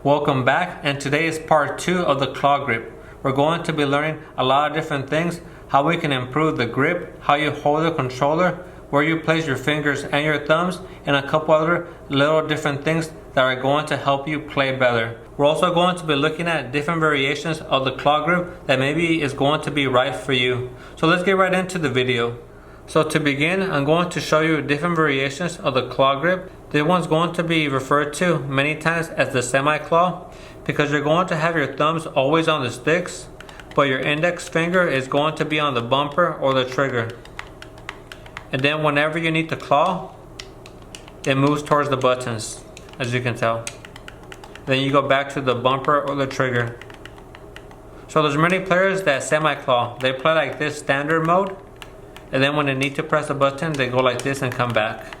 Welcome back, and today is part 2 of the claw grip. We're going to be learning a lot of different things, how we can improve the grip, how you hold the controller, where you place your fingers and your thumbs, and a couple other little different things that are going to help you play better. We're also going to be looking at different variations of the claw grip that maybe is going to be right for you. So let's get right into the video. So to begin, I'm going to show you different variations of the claw grip. This one's going to be referred to many times as the semi-claw because you're going to have your thumbs always on the sticks, but your index finger is going to be on the bumper or the trigger. And then whenever you need to claw, it moves towards the buttons, as you can tell. Then you go back to the bumper or the trigger. So there's many players that semi-claw. They play like this standard mode, and then when they need to press a button, they go like this and come back.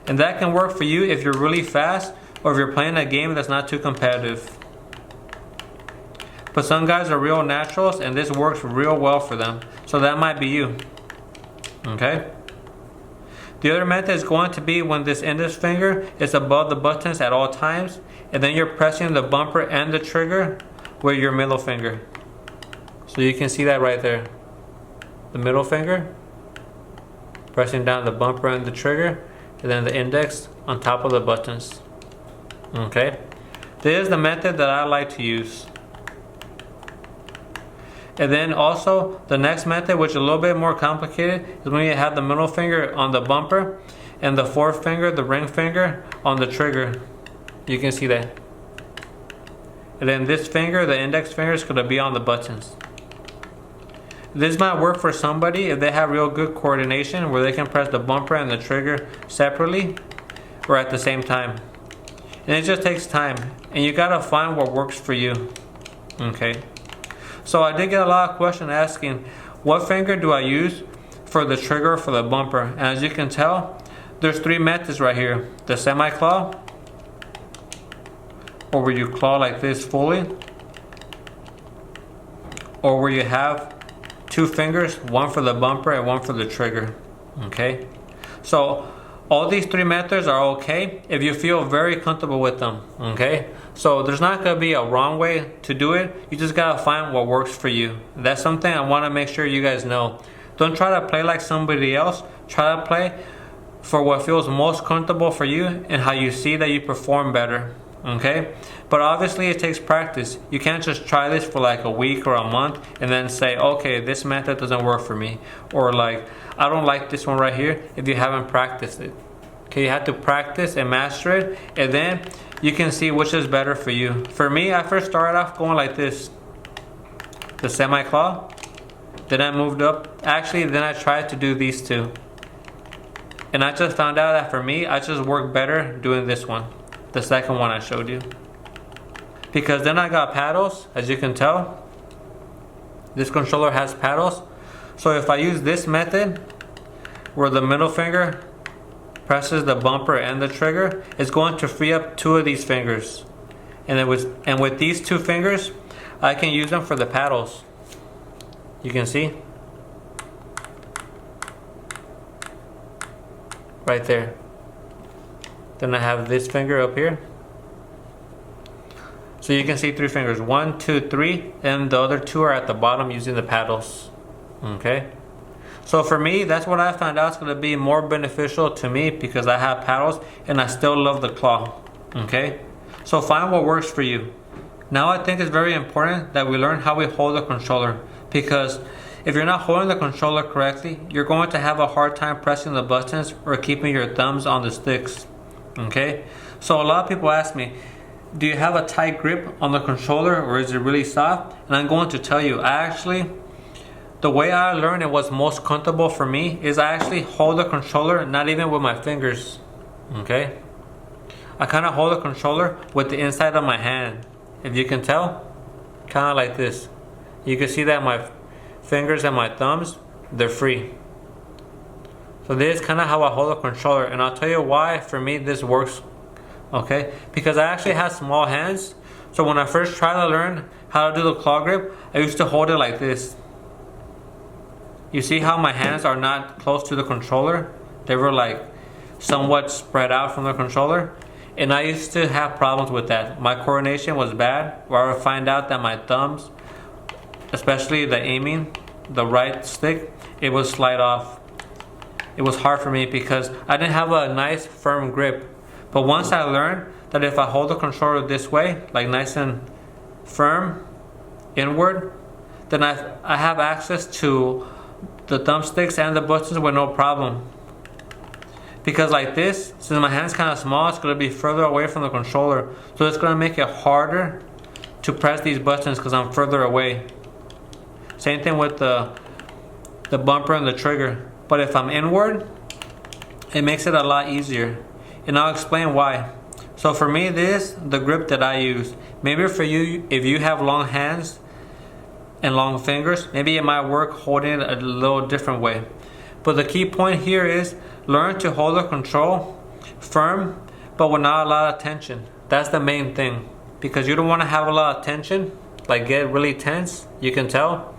And that can work for you if you're really fast or if you're playing a game that's not too competitive. But some guys are real naturals and this works real well for them. So that might be you. Okay? The other method is going to be when this index finger is above the buttons at all times, and then you're pressing the bumper and the trigger with your middle finger. So you can see that right there. The middle finger pressing down the bumper and the trigger, and then the index on top of the buttons. Okay, this is the method that I like to use. And then also the next method, which is a little bit more complicated, is when you have the middle finger on the bumper and the fourth finger, the ring finger, on the trigger. You can see that. And then this finger, the index finger, is going to be on the buttons. This might work for somebody if they have real good coordination where they can press the bumper and the trigger separately or at the same time. And it just takes time, and you gotta find what works for you. Okay. So I did get a lot of questions asking, what finger do I use for the trigger for the bumper? And as you can tell, there's 3 methods right here. The semi-claw, or where you claw like this fully, or where you have 2 fingers, one for the bumper and one for the trigger. Okay, so all these 3 methods are okay if you feel very comfortable with them. Okay, so there's not going to be a wrong way to do it. You just got to find what works for you. That's something I want to make sure you guys know. Don't try to play like somebody else. Try to play for what feels most comfortable for you and how you see that you perform better. Okay, but obviously it takes practice. You can't just try this for like a week or a month and then say, okay, this method doesn't work for me, or like, I don't like this one right here, if you haven't practiced it. Okay, you have to practice and master it, and then you can see which is better for you. For me, I first started off going like this, the semi-claw, then I moved up. Actually, then I tried to do these 2, and I just found out that for me, I just work better doing this one, the second one I showed you, because then I got paddles. As you can tell, this controller has paddles. So if I use this method where the middle finger presses the bumper and the trigger, it's going to free up 2 of these fingers, and with these 2 fingers I can use them for the paddles. You can see right there. Then I have this finger up here. So you can see 3 fingers, 1, 2, 3, and the other 2 are at the bottom using the paddles. Okay. So for me, that's what I found out is going to be more beneficial to me because I have paddles and I still love the claw. Okay. So find what works for you. Now I think it's very important that we learn how we hold the controller, because if you're not holding the controller correctly, you're going to have a hard time pressing the buttons or keeping your thumbs on the sticks. Okay, so a lot of people ask me, do you have a tight grip on the controller or is it really soft? And I'm going to tell you, the way I learned it was most comfortable for me is I actually hold the controller not even with my fingers. Okay, I kind of hold the controller with the inside of my hand. If you can tell, kind of like this. You can see that my fingers and my thumbs, they're free. So this is kind of how I hold a controller, and I'll tell you why for me this works. Okay, because I actually have small hands. So when I first tried to learn how to do the claw grip, I used to hold it like this. You see how my hands are not close to the controller? They were like somewhat spread out from the controller. And I used to have problems with that. My coordination was bad, where I would find out that my thumbs, especially the aiming, the right stick, it would slide off. It was hard for me because I didn't have a nice firm grip. But once I learned that if I hold the controller this way, like nice and firm, inward, then I have access to the thumbsticks and the buttons with no problem. Because like this, since my hand's kind of small, it's going to be further away from the controller. So it's going to make it harder to press these buttons because I'm further away. Same thing with the bumper and the trigger. But if I'm inward, it makes it a lot easier. And I'll explain why. So for me, this is the grip that I use. Maybe for you, if you have long hands and long fingers, maybe it might work holding it a little different way. But the key point here is learn to hold the control firm, but with not a lot of tension. That's the main thing. Because you don't want to have a lot of tension, like get really tense, you can tell.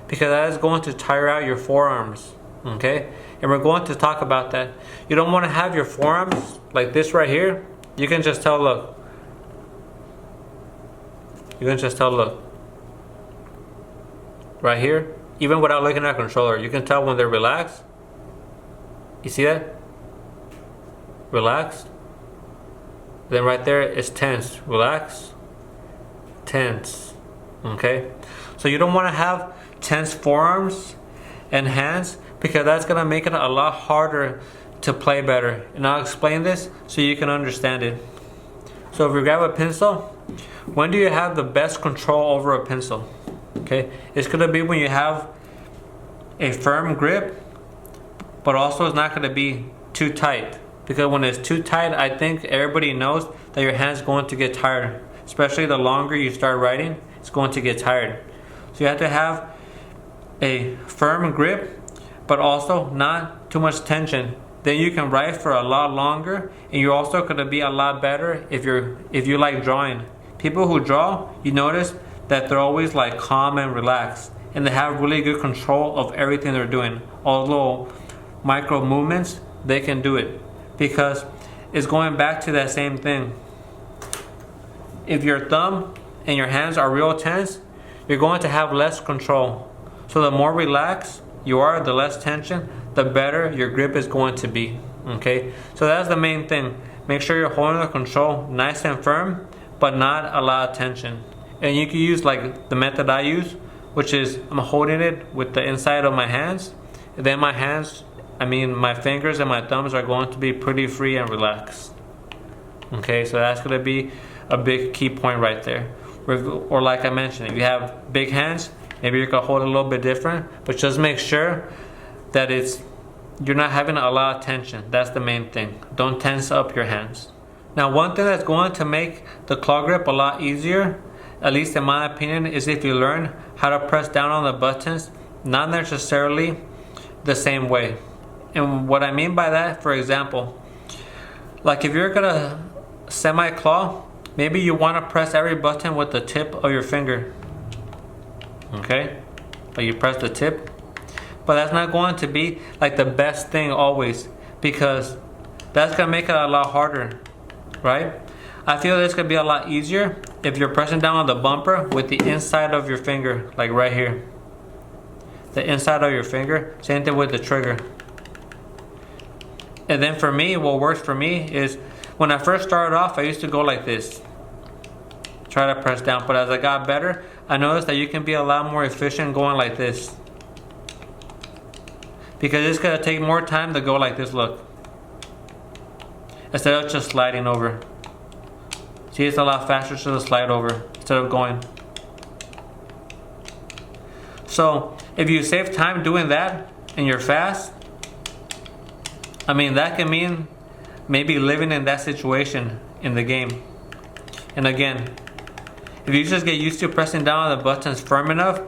Because that is going to tire out your forearms. Okay? And we're going to talk about that. You don't want to have your forearms like this right here. You can just tell, look. You can just tell, look. Right here. Even without looking at a controller, you can tell when they're relaxed. You see that? Relaxed. Then right there it's tense. Relax. Tense. Okay? So you don't want to have tense forearms and hands because that's going to make it a lot harder to play better. And I'll explain this so you can understand it. So if you grab a pencil, when do you have the best control over a pencil? Okay? It's going to be when you have a firm grip, but also it's not going to be too tight. Because when it's too tight, I think everybody knows that your hand's going to get tired. Especially the longer you start writing, it's going to get tired. So you have to have a firm grip, but also not too much tension. Then you can write for a lot longer, and you're also going to be a lot better if you like drawing. People who draw, you notice that they're always like calm and relaxed, and they have really good control of everything they're doing. All little micro movements, they can do it because it's going back to that same thing. If your thumb and your hands are real tense, you're going to have less control. So the more relaxed you are, the less tension, the better your grip is going to be. Okay, so that's the main thing. Make sure you're holding the control nice and firm, but not a lot of tension. And you can use like the method I use, which is I'm holding it with the inside of my hands. And then my fingers and my thumbs are going to be pretty free and relaxed. Okay, so that's going to be a big key point right there. Or like I mentioned, if you have big hands, maybe you can hold it a little bit different, but just make sure that you're not having a lot of tension. That's the main thing. Don't tense up your hands. Now, one thing that's going to make the claw grip a lot easier, at least in my opinion, is if you learn how to press down on the buttons, not necessarily the same way. And what I mean by that, for example, like if you're gonna semi-claw, maybe you want to press every button with the tip of your finger. Okay? Like you press the tip. But that's not going to be like the best thing always, because that's going to make it a lot harder. Right? I feel this could be a lot easier if you're pressing down on the bumper with the inside of your finger, like right here. The inside of your finger. Same thing with the trigger. And then for me, what works for me is when I first started off, I used to go like this. Try to press down. But as I got better, I noticed that you can be a lot more efficient going like this. Because it's going to take more time to go like this, look. Instead of just sliding over. See, it's a lot faster to slide over instead of going. So, if you save time doing that and you're fast, that can mean maybe living in that situation in the game. And again, if you just get used to pressing down on the buttons firm enough,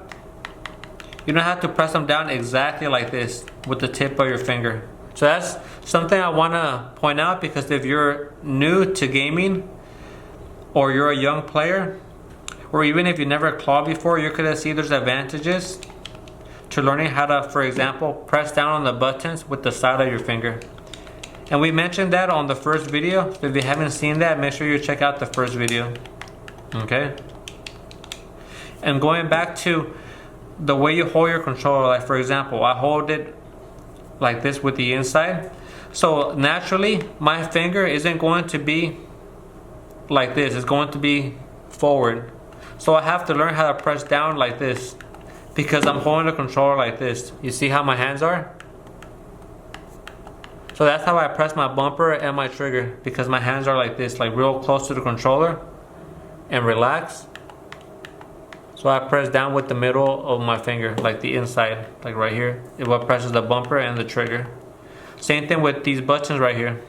you don't have to press them down exactly like this with the tip of your finger. So that's something I want to point out, because if you're new to gaming or you're a young player, or even if you never clawed before, you're going to see there's advantages to learning how to, for example, press down on the buttons with the side of your finger. And we mentioned that on the first video. So if you haven't seen that, make sure you check out the first video. Okay? And going back to the way you hold your controller, like for example, I hold it like this with the inside. So naturally, my finger isn't going to be like this. It's going to be forward. So I have to learn how to press down like this because I'm holding the controller like this. You see how my hands are? So that's how I press my bumper and my trigger, because my hands are like this, like real close to the controller, and relax. So I press down with the middle of my finger, like the inside, like right here. It what presses the bumper and the trigger. Same thing with these buttons right here.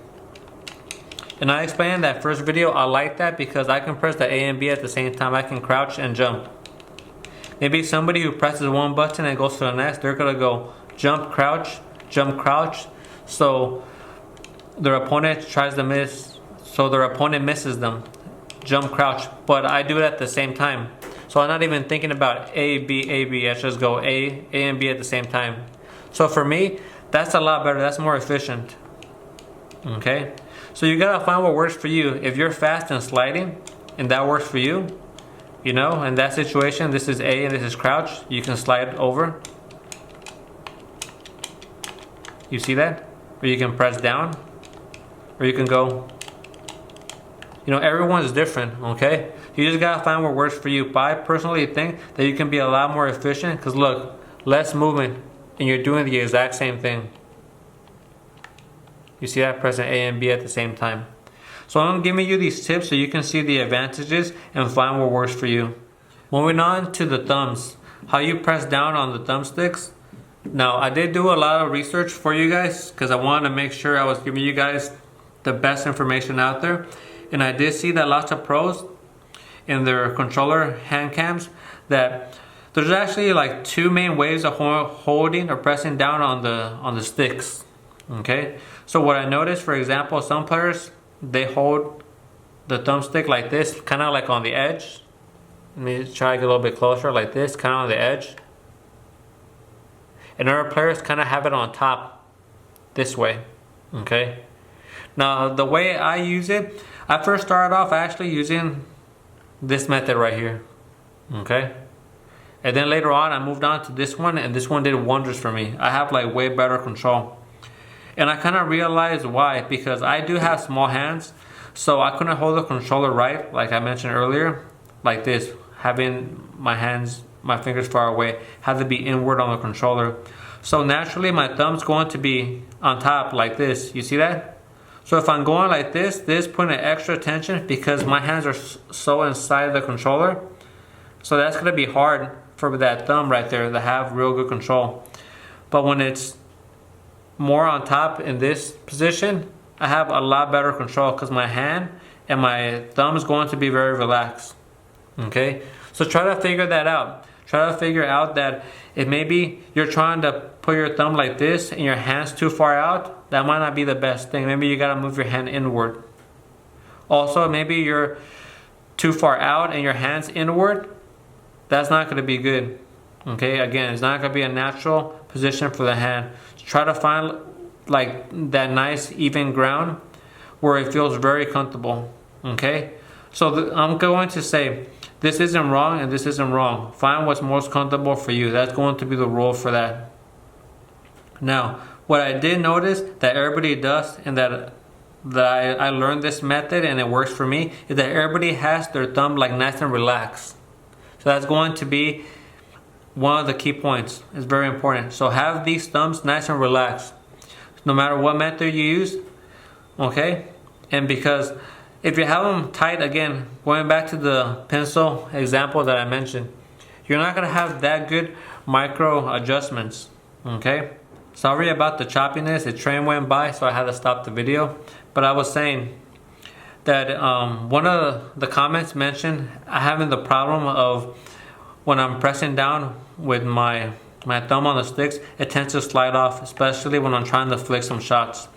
And I explained in that first video, I like that because I can press the A and B at the same time. I can crouch and jump. Maybe somebody who presses one button and goes to the next, they're gonna go jump, crouch, so their opponent tries to miss, so their opponent misses them. Jump, crouch, but I do it at the same time. So I'm not even thinking about A, B, A, B. I just go A and B at the same time. So for me, that's a lot better. That's more efficient. Okay? So you gotta find what works for you. If you're fast and sliding, and that works for you, you know, in that situation, this is A and this is crouch, you can slide over. You see that? Or you can press down, or you can go. You know, everyone's different, okay? You just gotta find what works for you. But I personally think that you can be a lot more efficient, because look, less movement, and you're doing the exact same thing. You see that? Pressing A and B at the same time. So I'm giving you these tips so you can see the advantages and find what works for you. Moving on to the thumbs. How you press down on the thumbsticks. Now, I did do a lot of research for you guys because I wanted to make sure I was giving you guys the best information out there. And I did see that lots of pros in their controller hand cams, that there's actually like two main ways of holding or pressing down on the sticks. Okay, so what I noticed, for example, some players, they hold the thumbstick like this, kind of like on the edge. Let me try to get a little bit closer, like this, kind of on the edge. And other players kind of have it on top, this way. Okay. Now the way I use it, I first started off actually using this method right here. Okay. And then later on I moved on to this one, and this one did wonders for me. I have like way better control. And I kind of realized why, because I do have small hands, so I couldn't hold the controller right, like I mentioned earlier, like this, having my hands, my fingers far away, had to be inward on the controller. So naturally my thumb's going to be on top like this. You see that? So if I'm going like this putting an extra tension because my hands are so inside the controller. So that's going to be hard for that thumb right there to have real good control. But when it's more on top in this position, I have a lot better control because my hand and my thumb is going to be very relaxed. Okay, so try to figure that out. Try to figure out that if maybe you're trying to put your thumb like this and your hand's too far out, that might not be the best thing. Maybe you gotta move your hand inward. Also, maybe you're too far out and your hand's inward. That's not gonna be good. Okay, again, it's not gonna be a natural position for the hand. Try to find like that nice even ground where it feels very comfortable. Okay, so I'm going to say this isn't wrong and this isn't wrong. Find what's most comfortable for you. That's going to be the rule for that. Now, what I did notice that everybody does, and that I learned this method and it works for me, is that everybody has their thumb like nice and relaxed. So that's going to be one of the key points. It's very important. So have these thumbs nice and relaxed, no matter what method you use. Okay? And because if you have them tight, again, going back to the pencil example that I mentioned, you're not going to have that good micro adjustments. Okay? Sorry about the choppiness. A train went by, so I had to stop the video. But I was saying that one of the comments mentioned having the problem of when I'm pressing down with my thumb on the sticks, it tends to slide off, especially when I'm trying to flick some shots.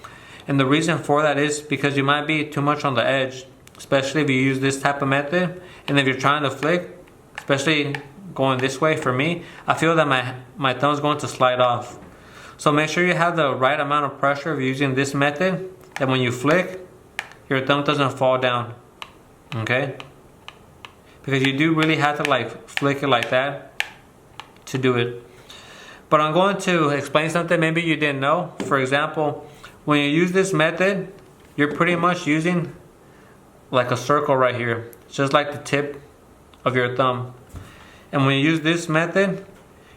And the reason for that is because you might be too much on the edge, especially if you use this type of method. And if you're trying to flick, especially going this way for me, I feel that my thumb's going to slide off. So make sure you have the right amount of pressure if you're using this method that when you flick, your thumb doesn't fall down, okay? Because you do really have to like flick it like that to do it. But I'm going to explain something maybe you didn't know. For example, when you use this method, you're pretty much using like a circle right here, just like the tip of your thumb. And when you use this method,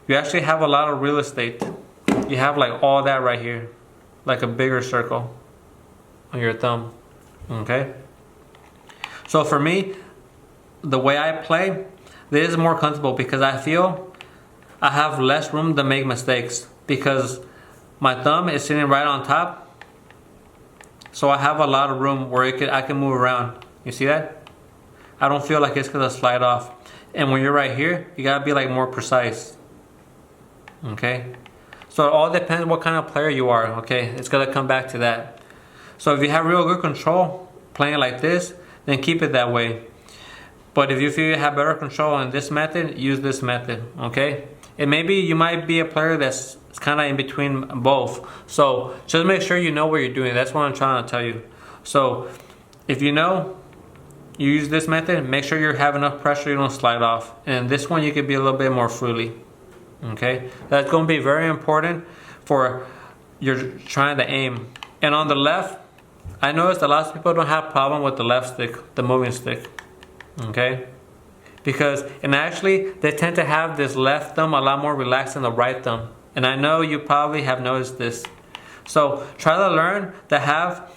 you actually have a lot of real estate. You have like all that right here, like a bigger circle on your thumb, okay? So for me, the way I play, this is more comfortable because I feel I have less room to make mistakes because my thumb is sitting right on top. So I have a lot of room where I can move around. You see that? I don't feel like it's gonna slide off. And when you're right here, you gotta be like more precise. Okay? So it all depends what kind of player you are, okay? It's gonna come back to that. So if you have real good control playing like this, then keep it that way. But if you feel you have better control in this method, use this method, okay? And maybe you might be a player that's kind of in between both. So just make sure you know what you're doing. That's what I'm trying to tell you. So if you know, you use this method, make sure you have enough pressure you don't slide off. And this one you can be a little bit more fruity, okay? That's going to be very important for you're trying to aim. And on the left, I noticed a lot of people don't have a problem with the left stick, the moving stick, okay? Because, and actually, they tend to have this left thumb a lot more relaxed than the right thumb. And I know you probably have noticed this. So try to learn to have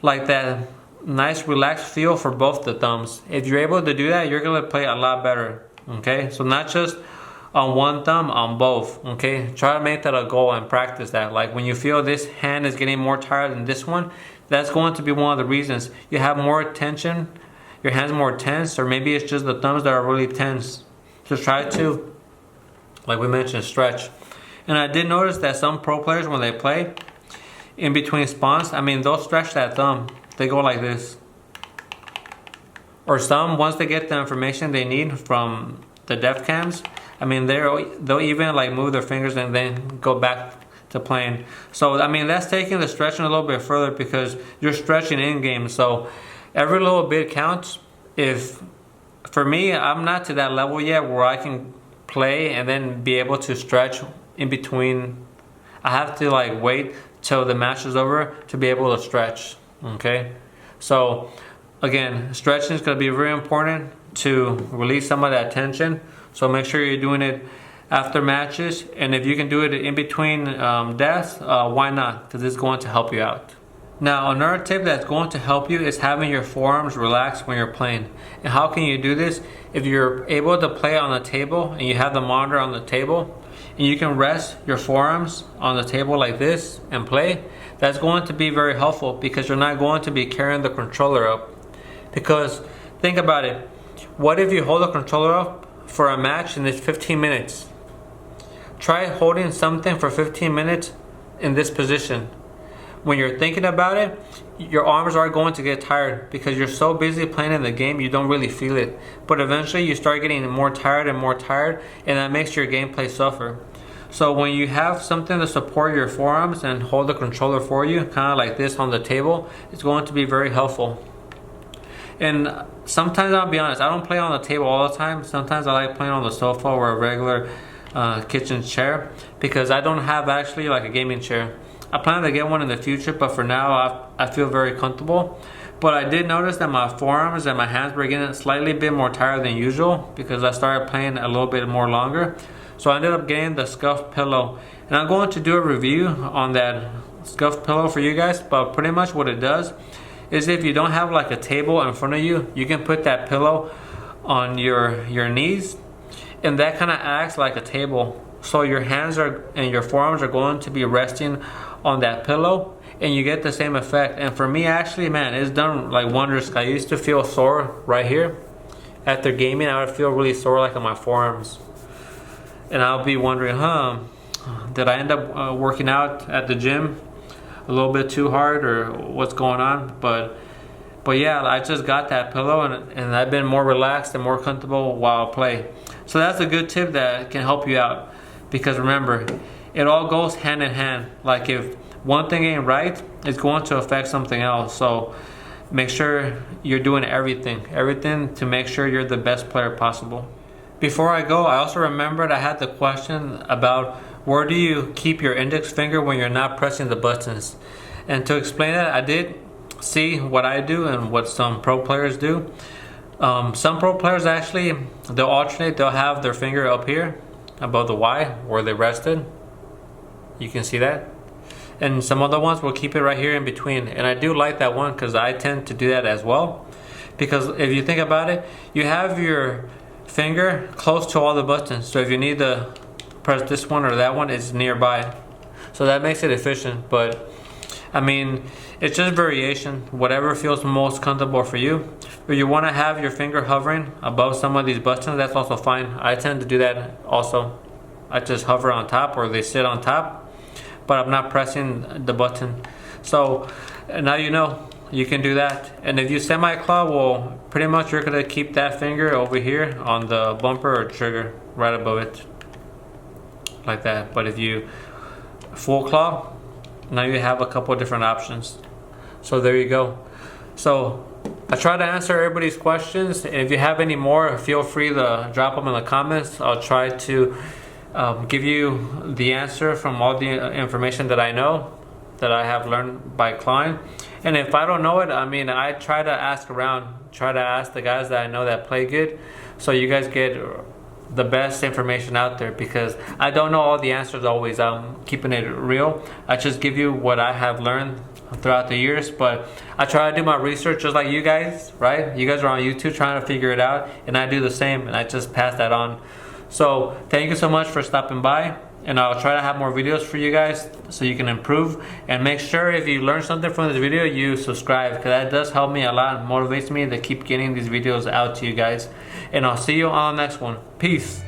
like that nice relaxed feel for both the thumbs. If you're able to do that, you're going to play a lot better, okay? So not just on one thumb, on both, okay? Try to make that a goal and practice that. Like when you feel this hand is getting more tired than this one, that's going to be one of the reasons. You have more tension, your hand's more tense, or maybe it's just the thumbs that are really tense. Just try to, like we mentioned, stretch. And I did notice that some pro players, when they play, in between spawns, I mean, they'll stretch that thumb. They go like this. Or some, once they get the information they need from the def cams, I mean, they'll even like move their fingers and then go back to playing. So, I mean, that's taking the stretching a little bit further because you're stretching in game. So every little bit counts. If, for me, I'm not to that level yet where I can play and then be able to stretch in between. I have to like wait till the match is over to be able to stretch, okay? So again, stretching is going to be very important to release some of that tension. So make sure you're doing it after matches, and if you can do it in between deaths, why not? Because it's going to help you out. Now, another tip that's going to help you is having your forearms relaxed when you're playing. And how can you do this? If you're able to play on the table and you have the monitor on the table, and you can rest your forearms on the table like this and play, that's going to be very helpful because you're not going to be carrying the controller up. Because think about it, what if you hold the controller up for a match and it's 15 minutes? Try holding something for 15 minutes in this position. When you're thinking about it, your arms are going to get tired because you're so busy playing in the game, you don't really feel it. But eventually you start getting more tired, and that makes your gameplay suffer. So when you have something to support your forearms and hold the controller for you, kind of like this on the table, it's going to be very helpful. And sometimes, I'll be honest, I don't play on the table all the time. Sometimes I like playing on the sofa or a regular kitchen chair because I don't have actually like a gaming chair. I plan to get one in the future, but for now I feel very comfortable. But I did notice that my forearms and my hands were getting slightly bit more tired than usual because I started playing a little bit more longer. So I ended up getting the scuff pillow. And I'm going to do a review on that scuff pillow for you guys, but pretty much what it does is if you don't have like a table in front of you, you can put that pillow on your knees, and that kind of acts like a table. So your hands and your forearms are going to be resting on that pillow, and you get the same effect. And for me, actually, man, it's done like wonders. I used to feel sore right here. After gaming, I would feel really sore like on my forearms. And I'll be wondering, did I end up working out at the gym a little bit too hard, or what's going on? But yeah, I just got that pillow, and I've been more relaxed and more comfortable while I play. So that's a good tip that can help you out. Because remember, it all goes hand in hand. Like if one thing ain't right, it's going to affect something else. So make sure you're doing everything to make sure you're the best player possible. Before I go, I also remembered I had the question about where do you keep your index finger when you're not pressing the buttons. And to explain that, I did see what I do and what some pro players do. Some pro players actually, they'll alternate, they'll have their finger up here above the Y where they rested. You can see that. And some other ones will keep it right here in between. And I do like that one because I tend to do that as well. Because if you think about it, you have your finger close to all the buttons. So if you need to press this one or that one, it's nearby. So that makes it efficient. But I mean, it's just variation, whatever feels most comfortable for you. If you want to have your finger hovering above some of these buttons, that's also fine. I tend to do that also. I just hover on top, or they sit on top, but I'm not pressing the button. So now you know, you can do that. And if you semi-claw, well, pretty much you're gonna keep that finger over here on the bumper or trigger, right above it, like that. But if you full claw, now you have a couple different options. So there you go. So I try to answer everybody's questions, and if you have any more, feel free to drop them in the comments. I'll try to give you the answer from all the information that I know, that I have learned by clawing. And if I don't know it, I mean, I try to ask around, try to ask the guys that I know that play good, so you guys get the best information out there, because I don't know all the answers always. I'm keeping it real. I just give you what I have learned throughout the years, but I try to do my research just like you guys, right? You guys are on YouTube trying to figure it out, and I do the same, and I just pass that on. So thank you so much for stopping by, and I'll try to have more videos for you guys so you can improve. And make sure if you learned something from this video, you subscribe, because that does help me a lot and motivates me to keep getting these videos out to you guys. And I'll see you on the next one. Peace.